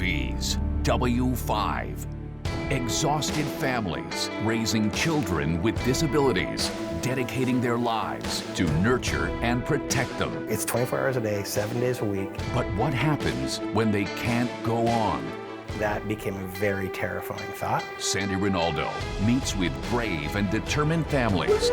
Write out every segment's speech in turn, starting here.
disease, W5. Exhausted families raising children with disabilities, dedicating their lives to nurture and protect them. It's 24 hours a day, 7 days a week. But what happens when they can't go on? That became a very terrifying thought. Sandie Rinaldo meets with brave and determined families.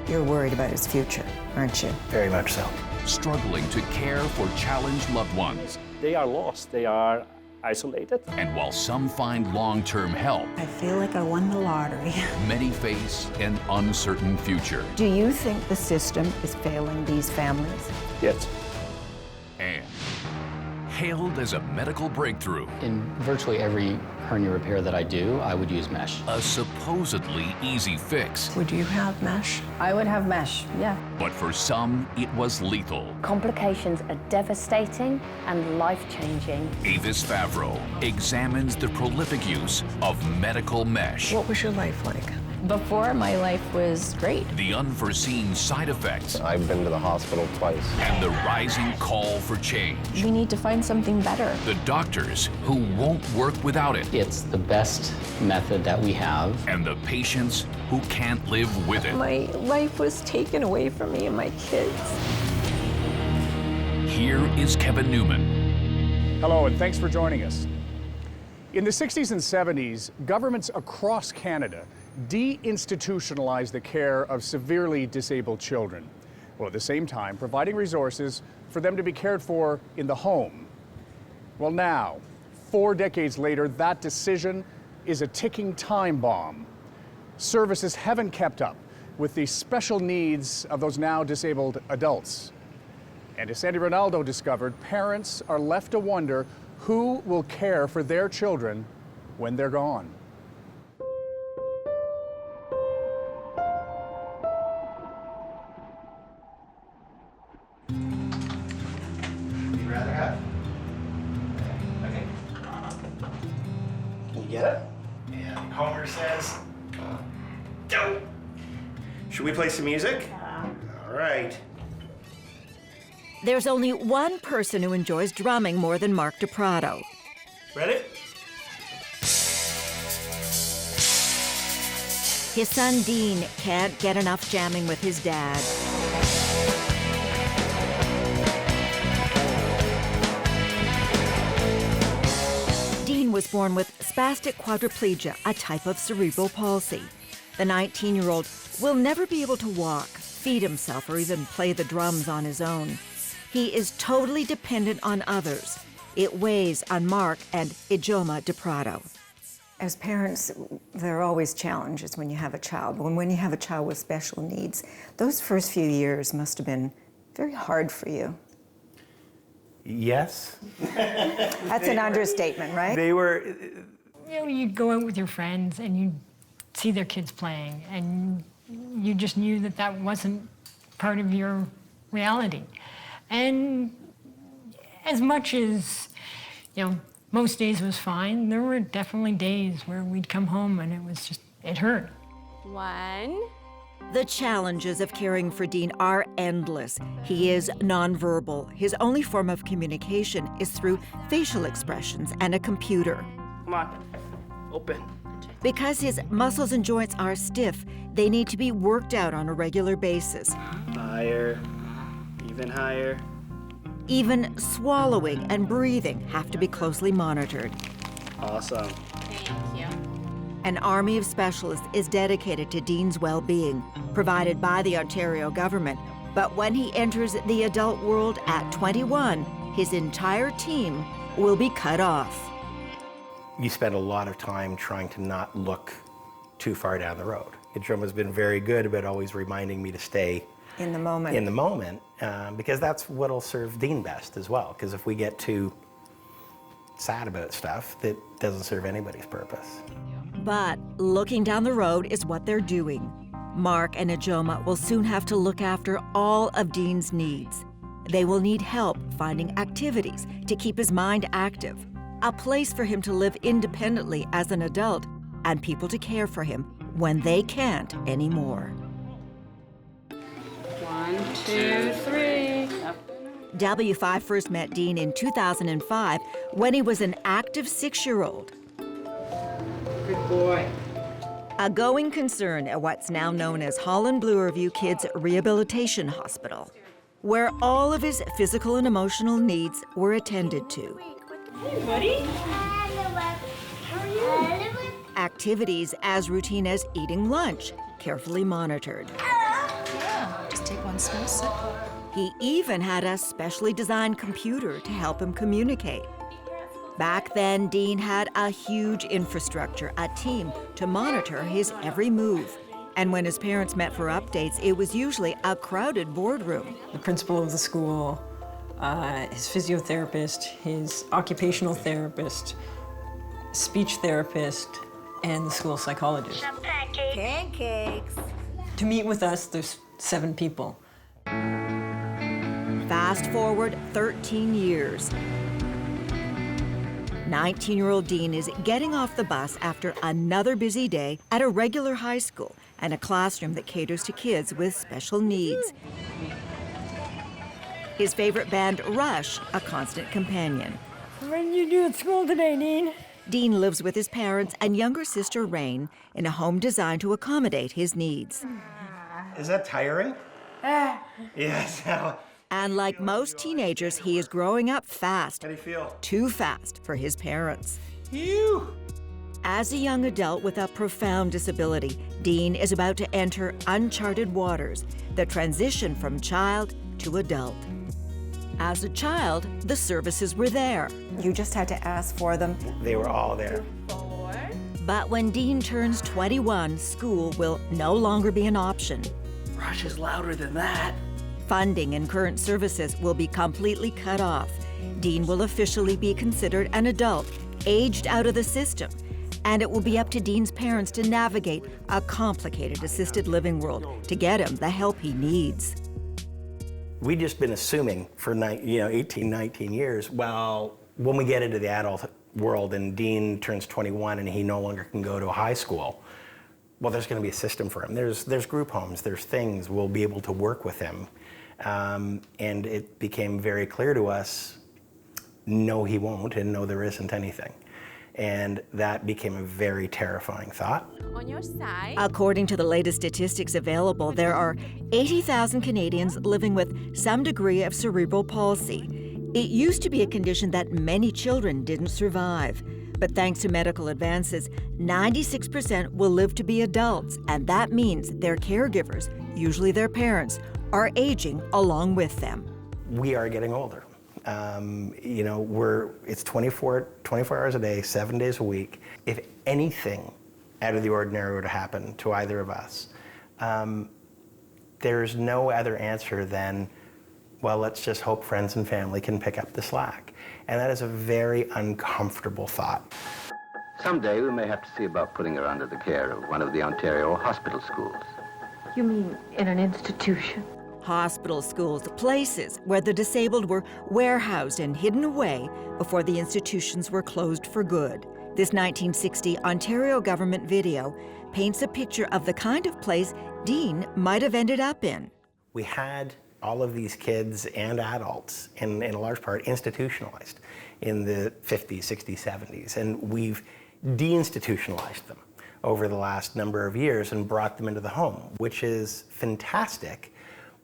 You're worried about his future, aren't you? Very much so. Struggling to care for challenged loved ones. They are lost, they are isolated. And while some find long-term help, I feel like I won the lottery. many face an uncertain future. Do you think the system is failing these families? Yes. And hailed as a medical breakthrough, In virtually every hernia repair that I do, I would use mesh. a supposedly easy fix. Would you have mesh? I would have mesh, yeah. But for some, it was lethal. Complications are devastating and life-changing. Avis Favreau examines the prolific use of medical mesh, What was your life like? Before, my life was great. the unforeseen side effects, I've been to the hospital twice. and the rising call for change. We need to find something better. The doctors who won't work without it, It's the best method that we have. and the patients who can't live with it. My life was taken away from me and my kids. Here is Kevin Newman. Hello, and thanks for joining us. In the 60s and 70s, governments across Canada deinstitutionalized the care of severely disabled children, while at the same time providing resources for them to be cared for in the home. Well, now, 4 decades later, that decision is a ticking time bomb. Services haven't kept up with the special needs of those now disabled adults. And as Sandie Rinaldo discovered, parents are left to wonder who will care for their children when they're gone. You'd rather have? Okay. You get it? And Homer says, dope. Should we play some music? All right. There's only one person who enjoys drumming more than Mark DiPrato. Ready? His son Dean can't get enough jamming with his dad. Dean was born with spastic quadriplegia, a type of cerebral palsy. The 19-year-old will never be able to walk, feed himself, or even play the drums on his own. He is totally dependent on others. It weighs on Mark and Ijoma DiPrato. As parents, there are always challenges when you have a child. But when you have a child with special needs, those first few years must have been very hard for you. Yes. That's an understatement, right? They were. You know, you'd go out with your friends and you'd see their kids playing, and you just knew that that wasn't part of your reality. And as much as, you know, most days was fine, there were definitely days where we'd come home and it was just, it hurt. 1. The challenges of caring for Dean are endless. He is nonverbal. His only form of communication is through facial expressions and a computer. Come on, open. Because his muscles and joints are stiff, they need to be worked out on a regular basis. Higher, even higher. Even swallowing and breathing have to be closely monitored. Awesome. An army of specialists is dedicated to Dean's well-being, provided by the Ontario government. But when he enters the adult world at 21, his entire team will be cut off. You spend a lot of time trying to not look too far down the road. Ijoma has been very good about always reminding me to stay In the moment. in the moment, because that's what'll serve Dean best as well. Because if we get too sad about stuff, that doesn't serve anybody's purpose. But looking down the road is what they're doing. Mark and Ijoma will soon have to look after all of Dean's needs. They will need help finding activities to keep his mind active, a place for him to live independently as an adult, and people to care for him when they can't anymore. 1, 2, 3. W5 first met Dean in 2005 when he was an active 6-year-old. Good boy. A going concern at what's now known as Holland Bloorview Kids Rehabilitation Hospital, where all of his physical and emotional needs were attended to. Hey, buddy. How are you? Activities as routine as eating lunch, carefully monitored. Yeah, just take one small sip. He even had a specially designed computer to help him communicate. Back then, Dean had a huge infrastructure, a team to monitor his every move. And when his parents met for updates, it was usually a crowded boardroom. The principal of the school, his physiotherapist, his occupational therapist, speech therapist, and the school psychologist. Some pancakes. Pancakes. To meet with us, there's 7 people. Fast forward 13 years. 19-year-old Dean is getting off the bus after another busy day at a regular high school and a classroom that caters to kids with special needs. His favorite band, Rush, a constant companion. What did you do at school today, Dean? Dean lives with his parents and younger sister, Rain, in a home designed to accommodate his needs. Is that tiring? Yes. And like most teenagers, he is growing up fast. How do you feel? Too fast for his parents. Ew. As a young adult with a profound disability, Dean is about to enter uncharted waters, the transition from child to adult. As a child, the services were there. You just had to ask for them. They were all there. But when Dean turns 21, school will no longer be an option. Rush is louder than that. Funding and current services will be completely cut off. Dean will officially be considered an adult, aged out of the system, and it will be up to Dean's parents to navigate a complicated assisted living world to get him the help he needs. We'd just been assuming for 18, 19 years, well, when we get into the adult world and Dean turns 21 and he no longer can go to a high school, well, there's going to be a system for him. There's group homes, there's things, we'll be able to work with him. And it became very clear to us, no, he won't, and no, there isn't anything. And that became a very terrifying thought. On your side. According to the latest statistics available, there are 80,000 Canadians living with some degree of cerebral palsy. It used to be a condition that many children didn't survive. But thanks to medical advances, 96% will live to be adults, and that means their caregivers, usually their parents, are aging along with them. We are getting older. It's 24 hours a day, 7 days a week. If anything out of the ordinary were to happen to either of us, there's no other answer than, well, let's just hope friends and family can pick up the slack. And that is a very uncomfortable thought. Someday we may have to see about putting her under the care of one of the Ontario hospital schools. You mean in an institution? Hospital schools, places where the disabled were warehoused and hidden away before the institutions were closed for good. This 1960 Ontario government video paints a picture of the kind of place Dean might have ended up in. We had all of these kids and adults, in a large part, institutionalized in the 50s, 60s, 70s, and we've deinstitutionalized them over the last number of years and brought them into the home, which is fantastic,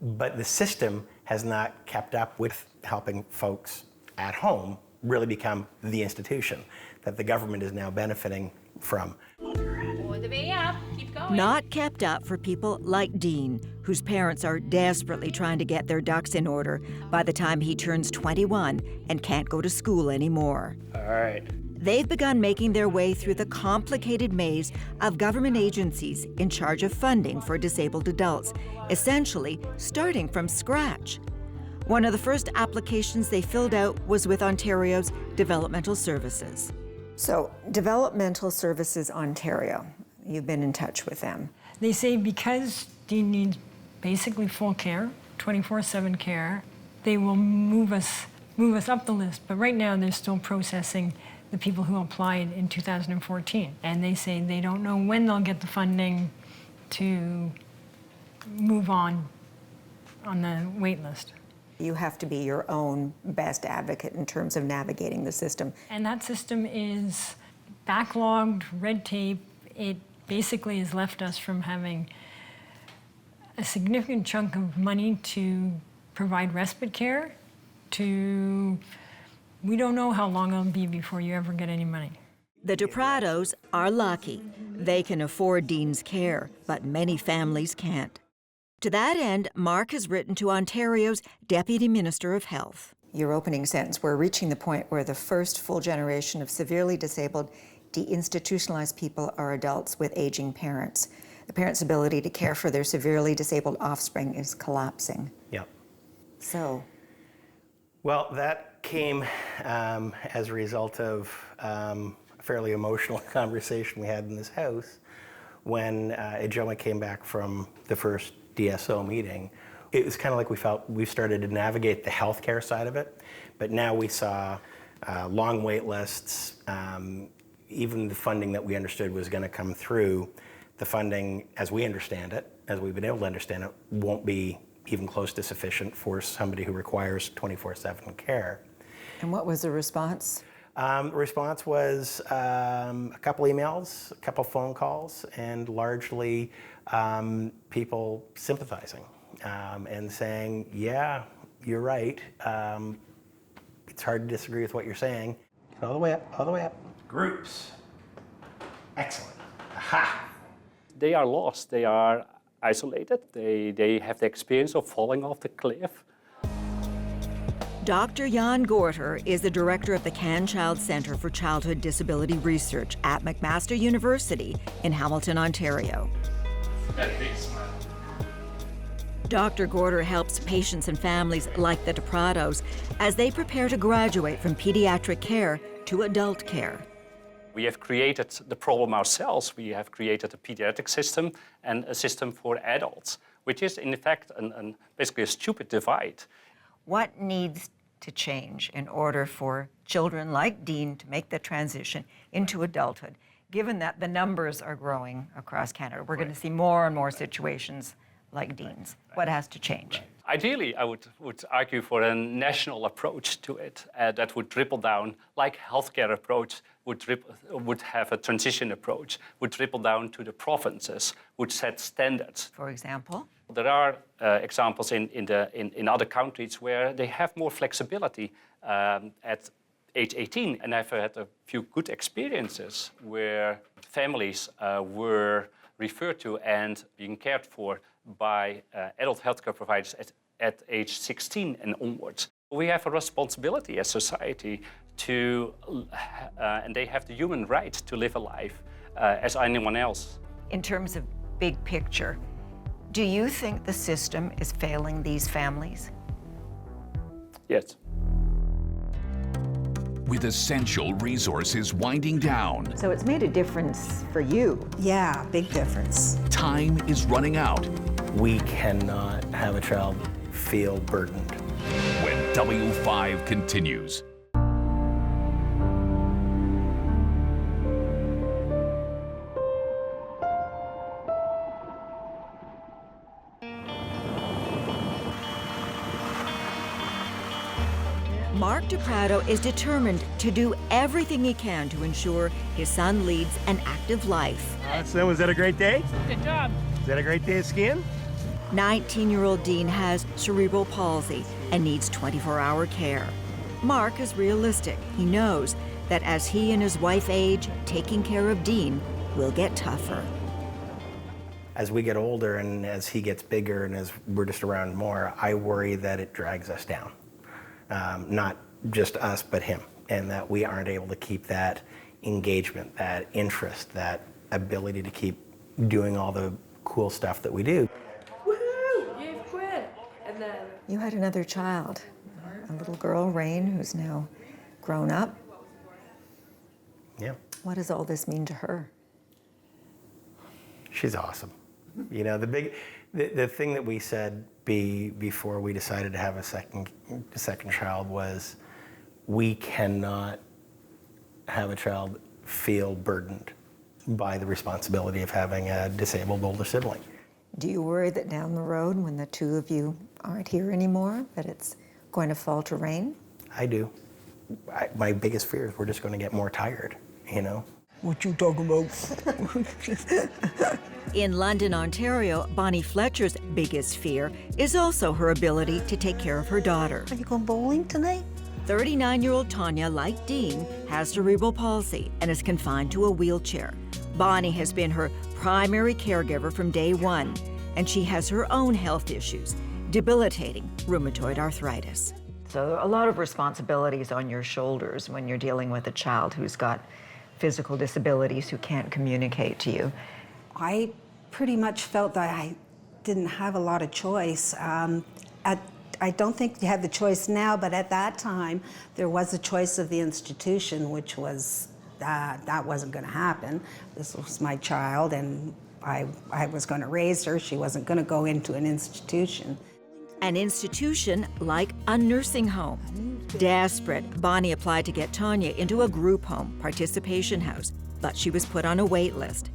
but the system has not kept up with helping folks at home really become the institution that the government is now benefiting from. All the way up. Keep going. Not kept up for people like Dean, whose parents are desperately trying to get their ducks in order by the time he turns 21 and can't go to school anymore. All right. They've begun making their way through the complicated maze of government agencies in charge of funding for disabled adults, essentially starting from scratch. One of the first applications they filled out was with Ontario's Developmental Services. So, Developmental Services Ontario, you've been in touch with them. They say because Dean needs basically full care, 24/7 care, they will move us up the list. But right now they're still processing the people who applied in 2014. And they say they don't know when they'll get the funding to move on the wait list. You have to be your own best advocate in terms of navigating the system. And that system is backlogged, red tape. It basically has left us from having a significant chunk of money to provide respite care to, we don't know how long it'll be before you ever get any money. The DePrados are lucky. They can afford Dean's care, but many families can't. To that end, Mark has written to Ontario's Deputy Minister of Health. Your opening sentence, we're reaching the point where the first full generation of severely disabled, deinstitutionalized people are adults with aging parents. The parents' ability to care for their severely disabled offspring is collapsing. Yep. So? Well, that came as a result of a fairly emotional conversation we had in this house when Ijoma came back from the first DSO meeting. It was kind of like we felt we started to navigate the healthcare side of it, but now we saw long wait lists, even the funding that we understood was going to come through. The funding, as we understand it, as we've been able to understand it, won't be even close to sufficient for somebody who requires 24/7 care. And what was the response? The response was a couple emails, a couple phone calls, and largely people sympathizing and saying, yeah, you're right. It's hard to disagree with what you're saying. All the way up, all the way up. Groups. Excellent. Aha! They are lost. They are isolated. They have the experience of falling off the cliff. Dr. Jan Gorter is the director of the Can-Child Centre for Childhood Disability Research at McMaster University in Hamilton, Ontario. Dr. Gorter helps patients and families like the DePrados as they prepare to graduate from pediatric care to adult care. We have created the problem ourselves. We have created a pediatric system and a system for adults, which is in fact basically a stupid divide. What needs to change in order for children like Dean to make the transition into adulthood, given that the numbers are growing across Canada? We're going to see more and more situations like Dean's. What has to change? Ideally, I would argue for a national approach to it that would trickle down, like healthcare approach would have a transition approach, would trickle down to the provinces, would set standards. For example? There are examples in other countries where they have more flexibility at age 18, and I've had a few good experiences where families were referred to and being cared for by adult healthcare providers at age 16 and onwards. We have a responsibility as society to, and they have the human right to live a life as anyone else. In terms of big picture, do you think the system is failing these families? Yes. With essential resources winding down, So it's made a difference for you. Yeah, big difference. time is running out. We cannot have a child feel burdened. When W5 continues. Mark DePrado is determined to do everything he can to ensure his son leads an active life. So was that a great day? Good job. Is that a great day of skiing? 19-year-old Dean has cerebral palsy and needs 24-hour care. Mark is realistic. He knows that as he and his wife age, taking care of Dean will get tougher. As we get older and as he gets bigger and as we're just around more, I worry that it drags us down. Not just us, but him, and that we aren't able to keep that engagement, that interest, that ability to keep doing all the cool stuff that we do. Woohoo! You've quit. And then You had another child, a little girl, Rain, who's now grown up. Yeah, What does all this mean to her? she's awesome. You know, the thing that we said before we decided to have a second child was, we cannot have a child feel burdened by the responsibility of having a disabled older sibling. Do you worry that down the road, when the two of you aren't here anymore, that it's going to fall to rain? I do. My biggest fear is we're just going to get more tired, you know? What you talking about? In London, Ontario, Bonnie Fletcher's biggest fear is also her ability to take care of her daughter. Are you going bowling tonight? 39-year-old Tanya, like Dean, has cerebral palsy and is confined to a wheelchair. Bonnie has been her primary caregiver from day one, and she has her own health issues, debilitating rheumatoid arthritis. So a lot of responsibilities on your shoulders when you're dealing with a child who's got physical disabilities who can't communicate to you. I pretty much felt that I didn't have a lot of choice. I don't think you have the choice now, but at that time, there was a choice of the institution, which was, that wasn't going to happen. This was my child, and I was going to raise her. She wasn't going to go into an institution. An institution like a nursing home. Desperate, Bonnie applied to get Tanya into a group home participation house, but she was put on a wait list.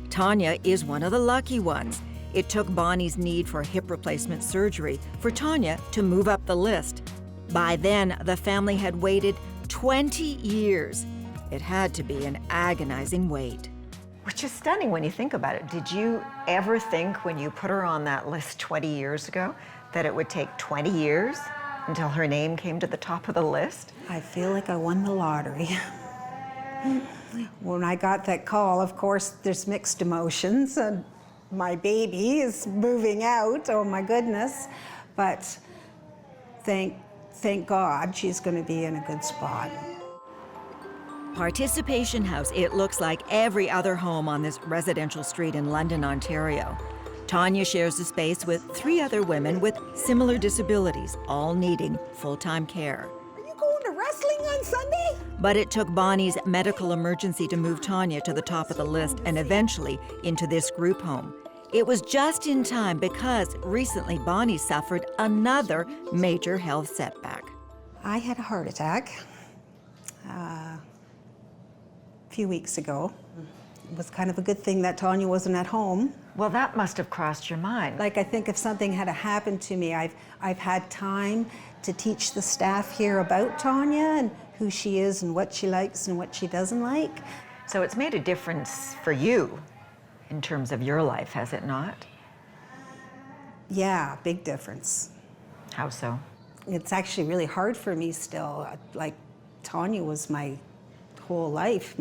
Tanya is one of the lucky ones. It took Bonnie's need for hip replacement surgery for Tanya to move up the list. By then, the family had waited 20 years. It had to be an agonizing wait. Which is stunning when you think about it. Did you ever think when you put her on that list 20 years ago that it would take 20 years until her name came to the top of the list? I feel like I won the lottery. When I got that call, of course, there's mixed emotions. My baby is moving out, oh my goodness. But thank God she's going to be in a good spot. Participation House, it looks like every other home on this residential street in London, Ontario. Tanya shares the space with 3 other women with similar disabilities, all needing full-time care. Are you going to wrestling on Sunday? But it took Bonnie's medical emergency to move Tanya to the top of the list and eventually into this group home. It was just in time because recently Bonnie suffered another major health setback. I had a heart attack a few weeks ago. It was kind of a good thing that Tanya wasn't at home. Well, that must have crossed your mind. Like, I think if something had happened to me, I've had time to teach the staff here about Tanya and who she is and what she likes and what she doesn't like. So it's made a difference for you in terms of your life, has it not? Yeah, big difference. How so? It's actually really hard for me still. Like, Tanya was my whole life.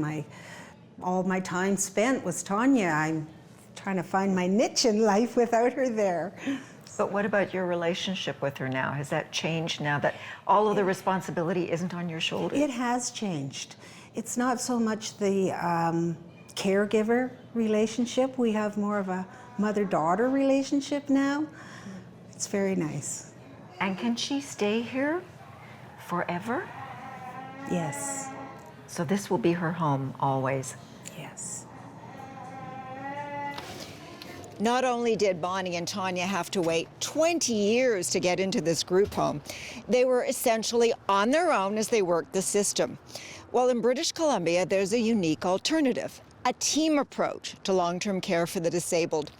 All my time spent was Tanya. I'm trying to find my niche in life without her there. But what about your relationship with her now? Has that changed now that all of the responsibility isn't on your shoulders? It has changed. It's not so much the caregiver relationship. We have more of a mother-daughter relationship now. It's very nice. And can she stay here forever? Yes. So this will be her home always? Yes. Not only did Bonnie and Tanya have to wait 20 years to get into this group home, they were essentially on their own as they worked the system. Well, in British Columbia, there's a unique alternative, a team approach to long-term care for the disabled.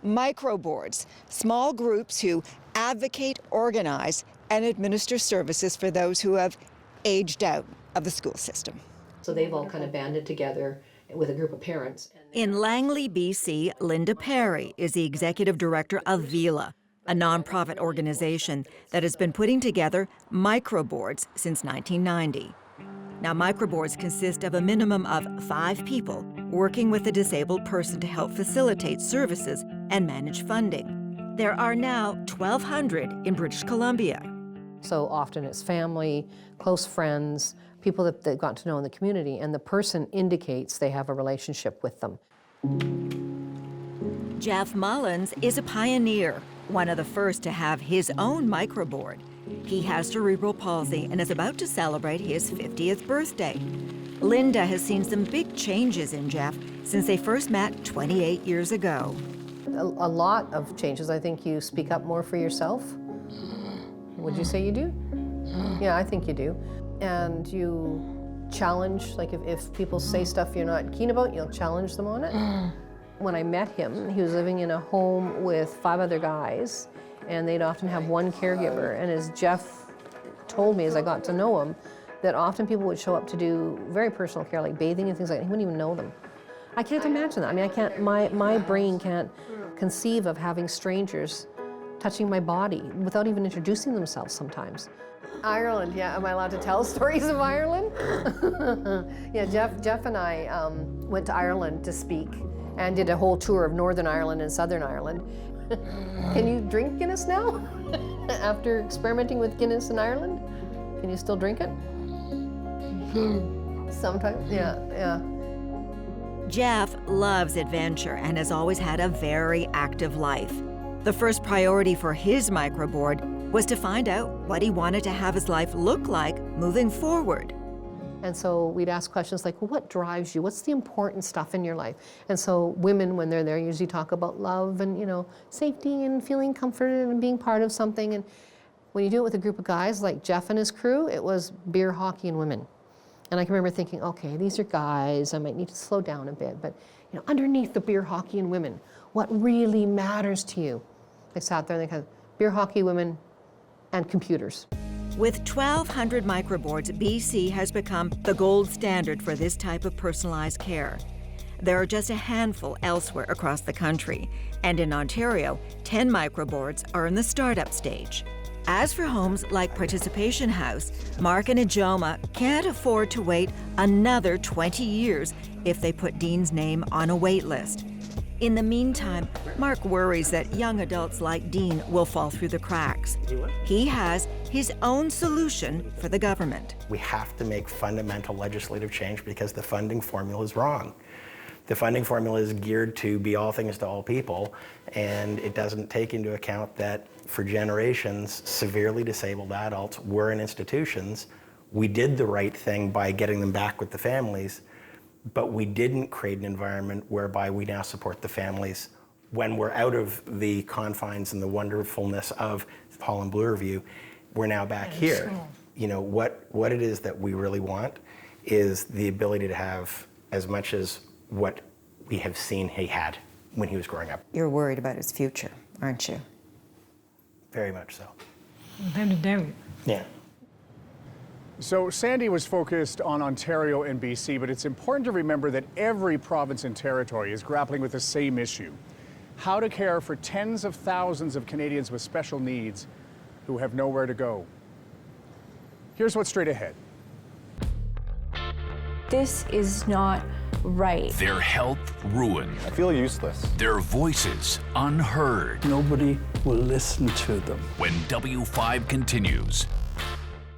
Microboards, small groups who advocate, organize, and administer services for those who have aged out of the school system. So they've all kind of banded together with a group of parents. In Langley, BC, Linda Perry is the executive director of VILA, a nonprofit organization that has been putting together microboards since 1990. Now, microboards consist of a minimum of 5 people working with a disabled person to help facilitate services and manage funding. There are now 1,200 in British Columbia. So often it's family, close friends, people that they've gotten to know in the community, and the person indicates they have a relationship with them. Jeff Mullins is a pioneer, one of the first to have his own microboard. He has cerebral palsy and is about to celebrate his 50th birthday. Linda has seen some big changes in Jeff since they first met 28 years ago. A lot of changes. I think you speak up more for yourself. Would you say you do? Yeah, I think you do. And you challenge, like if people say stuff you're not keen about, you'll challenge them on it. When I met him, he was living in a home with 5 other guys, and they'd often have one caregiver. And as Jeff told me as I got to know him that often people would show up to do very personal care, like bathing and things like that. He wouldn't even know them. I can't imagine that. I mean, I can't, my brain can't conceive of having strangers touching my body without even introducing themselves sometimes. Ireland, yeah, am I allowed to tell stories of Ireland? Yeah, Jeff and I went to Ireland to speak and did a whole tour of Northern Ireland and Southern Ireland. Can you drink Guinness now? After experimenting with Guinness in Ireland? Can you still drink it? Sometimes, yeah. Jeff loves adventure and has always had a very active life. The first priority for his microboard was to find out what he wanted to have his life look like moving forward. And so we'd ask questions like, well, what drives you? What's the important stuff in your life? And so women, when they're there, usually talk about love and, you know, safety and feeling comforted and being part of something. And when you do it with a group of guys like Jeff and his crew, it was beer, hockey, and women. And I can remember thinking, okay, these are guys, I might need to slow down a bit, but you know, underneath the beer, hockey, and women, what really matters to you? They sat there and they kind of, beer, hockey, women, and computers. With 1,200 microboards, BC has become the gold standard for this type of personalized care. There are just a handful elsewhere across the country, and in Ontario, 10 microboards are in the startup stage. As for homes like Participation House, Mark and Ijoma can't afford to wait another 20 years if they put Dean's name on a wait list. In the meantime, Mark worries that young adults like Dean will fall through the cracks. He has his own solution for the government. We have to make fundamental legislative change because the funding formula is wrong. The funding formula is geared to be all things to all people, and it doesn't take into account that for generations, severely disabled adults were in institutions. We did the right thing by getting them back with the families, but we didn't create an environment whereby we now support the families when we're out of the confines and the wonderfulness of Holland Bloor Review. We're now back here. You know, what it is that we really want is the ability to have as much as what we have seen he had when he was growing up. You're worried about his future, aren't you? Very much so. Without a doubt. Yeah. So Sandie was focused on Ontario and BC, but it's important to remember that every province and territory is grappling with the same issue: how to care for tens of thousands of Canadians with special needs who have nowhere to go. Here's what's straight ahead. This is not right. Their health ruined. I feel useless. Their voices unheard. Nobody will listen to them. When W5 continues,